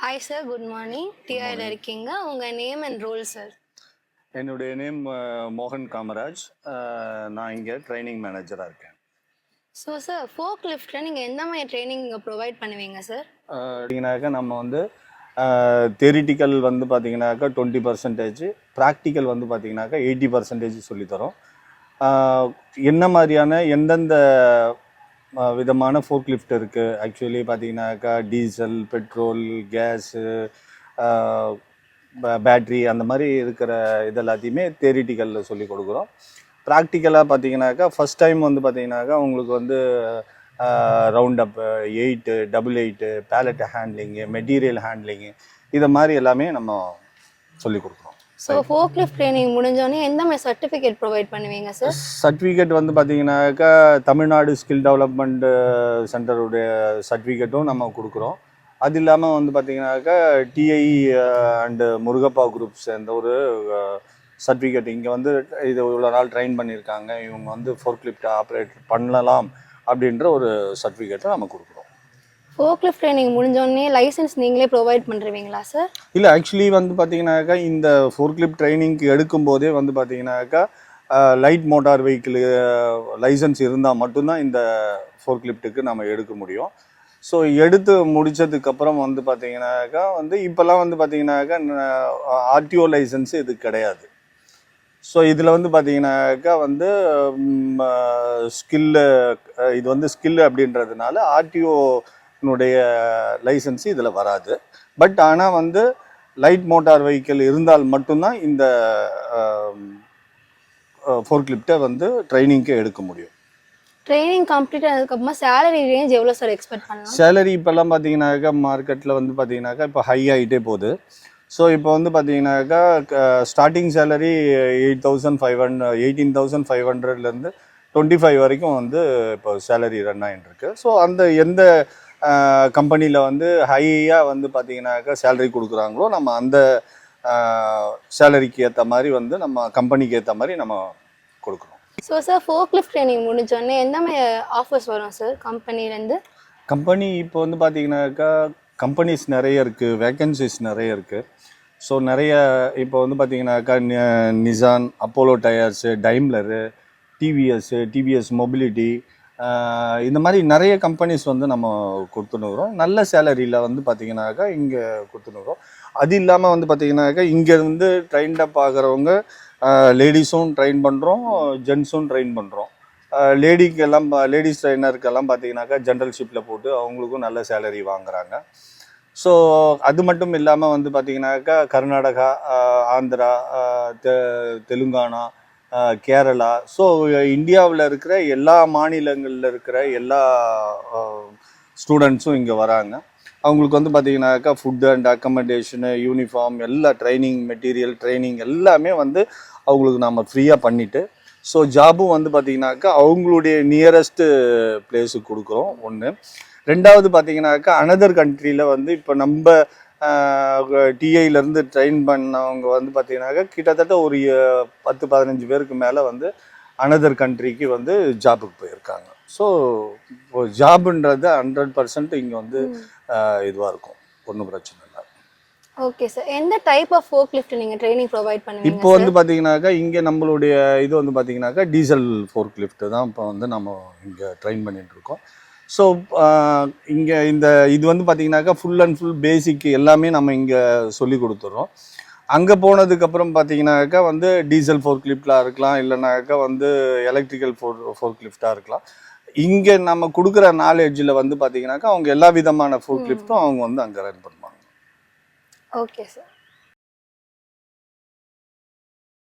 Hi sir, good morning. Good TI ல morning. இருக்கீங்க. உங்க நேம் அண்ட் ரோல் சார். என்னுடைய நேம் மோகன் காமராஜ். நான் இங்கே ட்ரைனிங் மேனேஜராக இருக்கேன். ஸோ சார் ஃபோக் லிஃப்ட்டில் நீங்கள் எந்த மாதிரி ட்ரைனிங் ப்ரொவைட் பண்ணுவீங்க சார்? பார்த்தீங்கன்னாக்கா நம்ம வந்து தியரிட்டிக்கல் வந்து பார்த்தீங்கன்னாக்கா 20%, ப்ராக்டிக்கல் வந்து பார்த்தீங்கன்னாக்கா 80% சொல்லித்தரோம். என்ன மாதிரியான எந்தெந்த விதமான ஃபோக் லிஃப்ட் இருக்குது, ஆக்சுவலி பார்த்தீங்கன்னாக்கா டீசல், பெட்ரோல், கேஸு, பேட்ரி அந்த மாதிரி இருக்கிற இது எல்லாத்தையுமே தியரிட்டிக்கலில் சொல்லி கொடுக்குறோம். ப்ராக்டிக்கலாக பார்த்தீங்கன்னாக்கா ஃபஸ்ட் டைம் வந்து பார்த்தீங்கன்னாக்கா உங்களுக்கு வந்து round up 8, double 8, pallet handling, material handling, இதை மாதிரி எல்லாமே நம்ம சொல்லி கொடுக்குறோம். ஸோ ஃபோக் லிஃப்ட் ட்ரைனிங் முடிஞ்சோடனே எந்த மாதிரி சர்டிஃபிகேட் ப்ரொவைட் பண்ணுவீங்க சார்? சர்டிஃபிகேட் வந்து பார்த்தீங்கன்னாக்கா தமிழ்நாடு ஸ்கில் டெவலப்மெண்ட் சென்டருடைய சர்டிஃபிகேட்டும் நம்ம கொடுக்குறோம். அது இல்லாமல் வந்து பார்த்தீங்கன்னாக்கா டிஐ அண்டு முருகப்பா குரூப் சேர்ந்த ஒரு சர்டிஃபிகேட் இங்கே வந்து இது இவ்வளோ நாள் ட்ரெயின் பண்ணியிருக்காங்க, இவங்க வந்து ஃபோர்க் லிஃப்ட் ஆப்ரேட் பண்ணலாம் அப்படின்ற ஒரு சர்டிஃபிகேட்டை நம்ம கொடுக்குறோம். ஃபோக் லிஃப்ட் ட்ரைனிங் முடிஞ்சோடனே லைசன்ஸ் நீங்களே ப்ரொவைட் பண்ணுறீங்களா சார்? இல்லை, ஆக்சுவலி வந்து பார்த்தீங்கன்னாக்கா இந்த ஃபோர்க் லிஃப்ட் ட்ரைனிங்க்கு எடுக்கும்போதே வந்து பார்த்தீங்கன்னாக்கா லைட் மோட்டார் வெஹிக்கிள் லைசன்ஸ் இருந்தால் மட்டும்தான் இந்த ஃபோர்க் லிஃப்ட்டுக்கு நம்ம எடுக்க முடியும். ஸோ எடுத்து முடித்ததுக்கப்புறம் வந்து பார்த்தீங்கன்னாக்கா வந்து இப்போல்லாம் வந்து பார்த்தீங்கன்னாக்கா ஆர்டிஓ லைசன்ஸு இது கிடையாது. ஸோ இதில் வந்து பார்த்தீங்கன்னாக்கா வந்து ஸ்கில்லு, இது வந்து ஸ்கில்லு அப்படின்றதுனால ஆர்டிஓனுடைய லைசன்ஸு இதில் வராது. பட் ஆனால் வந்து லைட் மோட்டார் வெஹிக்கிள் இருந்தால் மட்டும்தான் இந்த ஃபோர்க் லிஃப்ட்டை வந்து ட்ரைனிங்க்கு எடுக்க முடியும். ட்ரைனிங் கம்ப்ளீட் ஆனதுக்கப்புறமா சேலரி ரேஞ்ச் எவ்வளோ சார் எக்ஸ்பெக்ட் பண்ணலாம்? சேலரி இப்போல்லாம் பார்த்தீங்கன்னாக்கா மார்க்கெட்டில் வந்து பார்த்தீங்கன்னாக்கா இப்போ ஹை ஆகிட்டே போகுது. ஸோ இப்போ வந்து பார்த்தீங்கன்னாக்கா ஸ்டார்டிங் சேலரி 18,500 25 வரைக்கும் வந்து இப்போ சேலரி ரன் ஆகிட்டு இருக்கு. ஸோ அந்த எந்த கம்பெனியில் வந்து ஹையாக வந்து பார்த்தீங்கன்னாக்கா சேலரி கொடுக்குறாங்களோ நம்ம அந்த சேலரிக்கு ஏற்ற மாதிரி வந்து நம்ம கம்பெனிக்கு ஏற்ற மாதிரி நம்ம கொடுக்குறோம். So sir folk lift training முடிஞ்சோடனே எந்த மாதிரி ஆஃபர்ஸ் வரும் சார் கம்பெனிலேருந்து? கம்பெனி இப்போ வந்து பார்த்தீங்கன்னாக்கா கம்பெனிஸ் நிறைய இருக்குது, வேக்கன்சிஸ் நிறைய இருக்குது. ஸோ நிறைய இப்போ வந்து பார்த்தீங்கன்னாக்கா Nissan, Apollo tyres, Daimler, TVS mobility, இந்த மாதிரி நிறைய கம்பெனிஸ் வந்து நம்ம கொடுத்துனுக்குறோம். நல்ல சேலரியில் வந்து பார்த்திங்கனாக்கா இங்கே கொடுத்துனுக்குறோம். அது இல்லாமல் வந்து பார்த்திங்கனாக்கா இங்கே வந்து ட்ரெயின்டப் ஆகிறவங்க லேடிஸும் ட்ரெயின் பண்ணுறோம், ஜென்ஸும் ட்ரெயின் பண்ணுறோம். லேடிஸ் ட்ரெயினருக்கெல்லாம் பார்த்திங்கனாக்கா ஜென்ரல் ஷிப்பில் போட்டு அவங்களுக்கும் நல்ல சேலரி வாங்குகிறாங்க. ஸோ அது மட்டும் இல்லாமல் வந்து பார்த்திங்கனாக்கா கர்நாடகா, ஆந்திரா, தெலுங்கானா, கேரளா, ஸோ இந்தியாவில் இருக்கிற எல்லா மாநிலங்களில் இருக்கிற எல்லா ஸ்டூடெண்ட்ஸும் இங்கே வராங்க. அவங்களுக்கு வந்து பார்த்திங்கனாக்கா ஃபுட்டு அண்ட் அக்கமடேஷனு, யூனிஃபார்ம், எல்லா ட்ரைனிங் மெட்டீரியல், ட்ரைனிங் எல்லாமே வந்து அவங்களுக்கு நம்ம ஃப்ரீயாக பண்ணிவிட்டு, ஸோ ஜாபும் வந்து பார்த்திங்கனாக்கா அவங்களுடைய நியரஸ்ட்டு பிளேஸுக்கு கொடுக்குறோம். ஒன்று. ரெண்டாவது பார்த்திங்கனாக்கா அனதர் கண்ட்ரியில் வந்து இப்போ நம்ம டிஐலேருந்து ட்ரெயின் பண்ணவங்க வந்து பார்த்திங்கனாக்கா கிட்டத்தட்ட ஒரு 10-15 பேருக்கு மேலே வந்து அனதர் கண்ட்ரிக்கு வந்து ஜாபுக்கு போயிருக்காங்க. ஸோ ஜாபுன்றது 100% இங்கே வந்து இதுவாக இருக்கும், ஒன்றும் பிரச்சனை இல்லை. ஓகே சார், எந்த டைப் ஆஃப் ஃபோக் லிஃப்ட் நீங்கள் ட்ரைனிங் ப்ரொவைட் பண்ணுவீங்க? இப்போ வந்து பார்த்தீங்கன்னாக்கா இங்கே நம்மளுடைய இது வந்து பார்த்தீங்கன்னாக்கா டீசல் ஃபோர்க் லிஃப்ட் தான் இப்போ வந்து நம்ம இங்கே ட்ரெயின் பண்ணிட்டு இருக்கோம். ஸோ இங்கே இது வந்து பார்த்திங்கனாக்கா ஃபுல் அண்ட் ஃபுல் பேசிக் எல்லாமே நம்ம இங்கே சொல்லி கொடுத்துட்றோம். அங்கே போனதுக்கப்புறம் பார்த்திங்கனாக்கா வந்து டீசல் ஃபோர்க் லிஃப்டாக இருக்கலாம், இல்லைனாக்கா வந்து எலக்ட்ரிக்கல் ஃபோர்க் லிஃப்டாக இருக்கலாம். இங்கே நம்ம கொடுக்குற நாலேஜில் வந்து பார்த்திங்கனாக்கா அவங்க எல்லா விதமான ஃபோர்க் லிஃப்ட்டும் அவங்க வந்து அங்கே ரன் பண்ணுவாங்க. Okay sir.